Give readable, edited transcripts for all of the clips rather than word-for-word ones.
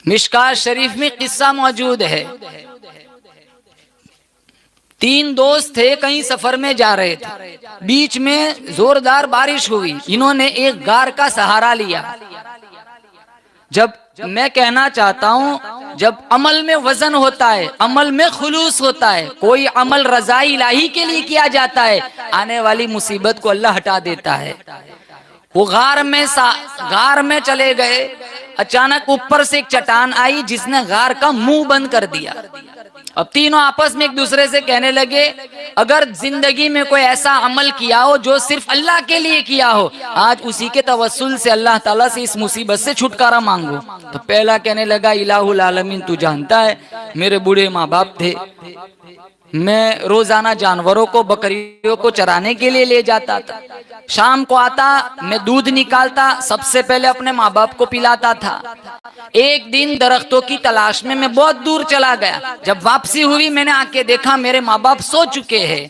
مشکات شریف میں قصہ موجود ہے، تین دوست تھے، کہیں سفر میں جا رہے تھے، بیچ میں زوردار بارش ہوئی، انہوں نے ایک غار کا سہارا لیا۔ جب میں کہنا چاہتا ہوں جب عمل میں وزن ہوتا ہے، عمل میں خلوص ہوتا ہے، کوئی عمل رضا الہی کے لیے کیا جاتا ہے، آنے والی مصیبت کو اللہ ہٹا دیتا ہے۔ وہ غار میں چلے گئے، اچانک اوپر سے ایک چٹان آئی جس نے غار کا منہ بند کر دیا۔ اب تینوں آپس میں ایک دوسرے سے کہنے لگے اگر زندگی میں کوئی ایسا عمل کیا ہو جو صرف اللہ کے لیے کیا ہو، آج اسی کے توسل سے اللہ تعالیٰ سے اس مصیبت سے چھٹکارا مانگو۔ تو پہلا کہنے لگا الہ العالمین تو جانتا ہے میرے بوڑھے ماں باپ تھے، میں روزانہ جانوروں کو بکریوں کو چرانے کے لیے لے جاتا تھا، شام کو آتا میں دودھ نکالتا، سب سے پہلے اپنے ماں باپ کو پلاتا تھا۔ ایک دن درختوں کی تلاش میں بہت دور چلا گیا، جب واپسی ہوئی میں نے آ کے دیکھا میرے ماں باپ سو چکے ہیں۔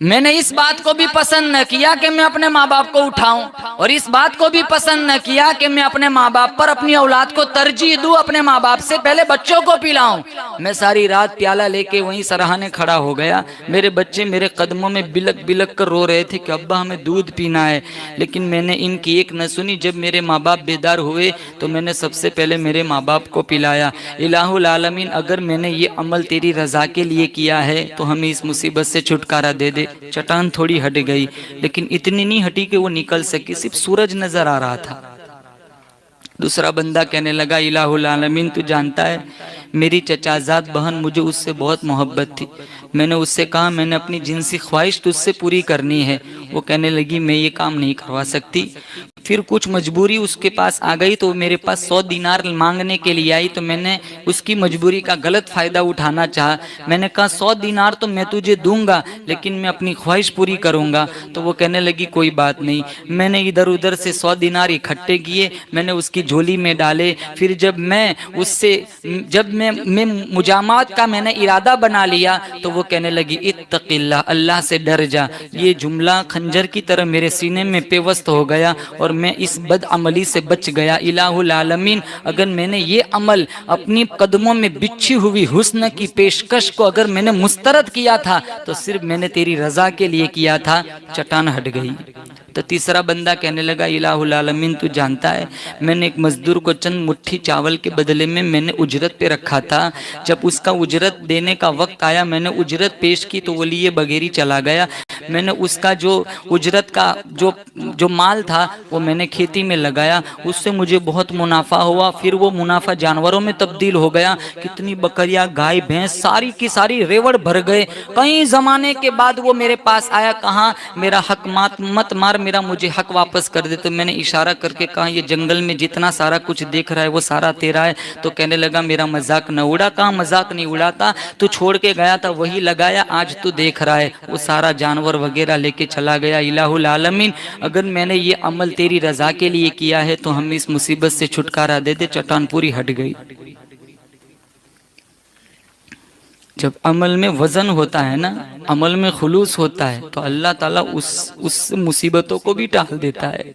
میں نے اس بات کو بھی پسند نہ کیا کہ میں اپنے ماں باپ کو اٹھاؤں، اور اس بات کو بھی پسند نہ کیا کہ میں اپنے ماں باپ پر اپنی اولاد کو ترجیح دوں، اپنے ماں باپ سے پہلے بچوں کو پلاؤں۔ میں ساری رات پیالہ لے کے وہیں سرہانے کھڑا ہو گیا، میرے بچے میرے قدموں میں بلک بلک کر رو رہے تھے کہ ابا ہمیں دودھ پینا ہے، لیکن میں نے ان کی ایک نہ سنی۔ جب میرے ماں باپ بیدار ہوئے تو میں نے سب سے پہلے میرے ماں باپ کو پلایا۔ الہ العالمین اگر میں نے یہ عمل تیری رضا کے لیے کیا ہے تو ہمیں اس مصیبت سے چھٹکارا دے دے۔ چٹان تھوڑی ہٹ گئی لیکن اتنی نہیں ہٹی کہ وہ نکل سکی، صرف سورج نظر آ رہا تھا۔ دوسرا بندہ کہنے لگا الہ العالمین تو جانتا ہے میری چچازاد بہن مجھے اس سے بہت محبت تھی، میں نے اس سے کہا میں نے اپنی جنسی خواہش تجھ سے پوری کرنی ہے، وہ کہنے لگی میں یہ کام نہیں کروا سکتی۔ پھر کچھ مجبوری اس کے پاس آ گئی تو میرے پاس 100 دینار مانگنے کے لیے آئی، تو میں نے اس کی مجبوری کا غلط فائدہ اٹھانا چاہا، میں نے کہا 100 دینار تو میں تجھے دوں گا لیکن میں اپنی خواہش پوری کروں گا، تو وہ کہنے لگی کوئی بات نہیں۔ میں نے ادھر ادھر سے 100 دینار اکٹھے کیے، میں نے اس کی جھولی میں ڈالے، پھر جب میں مجامات کا میں نے ارادہ بنا لیا تو وہ کہنے لگی اتق اللہ، اللہ سے ڈر جا۔ یہ جملہ خنجر کی طرح میرے سینے میں پیوست ہو گیا اور میں اس بد عملی سے بچ گیا۔ الہ العالمین اگر میں نے یہ عمل اپنی قدموں میں بچھی ہوئی حسن کی پیشکش کو اگر میں نے مسترد کیا تھا تو صرف میں نے تیری رضا کے لیے کیا تھا، چٹان ہٹ گئی۔ تو تیسرا بندہ کہنے لگا الہ العالمین تو جانتا ہے میں نے ایک مزدور کو چند مٹھی چاول کے بدلے میں نے اجرت پہ رکھا تھا، جب اس کا اجرت دینے کا وقت آیا میں نے اجرت پیش کی تو وہ لیے بغیر ہی چلا گیا۔ میں نے اس کا جو اجرت کا جو مال تھا وہ میں نے کھیتی میں لگایا، اس سے مجھے بہت منافع ہوا، پھر وہ منافع جانوروں میں تبدیل ہو گیا، کتنی بکریاں گائے بھینس ساری کی ساری ریوڑ بھر گئے۔ کئی زمانے کے بعد وہ میرے پاس آیا، کہا میرا حق مت مار، میرا مجھے حق واپس کر دے۔ تو میں نے اشارہ کر کے کہا یہ جنگل میں جتنا سارا کچھ دیکھ رہا ہے وہ سارا تیرا ہے۔ تو کہنے لگا میرا مذاق نہ اڑا، کہا مذاق نہیں اڑاتا، تو چھوڑ کے گیا تھا وہی لگایا، آج تو دیکھ رہا ہے، وہ سارا جانور وغیرہ لے کے چلا گیا۔ الہ العالمین اگر میں نے یہ عمل تیری رضا کے لیے کیا ہے تو ہمیں اس مصیبت سے چھٹکارا دے دے، چٹان پوری ہٹ گئی۔ جب عمل میں وزن ہوتا ہے نا، عمل میں خلوص ہوتا ہے تو اللہ تعالیٰ اس مصیبتوں کو بھی ٹال دیتا ہے۔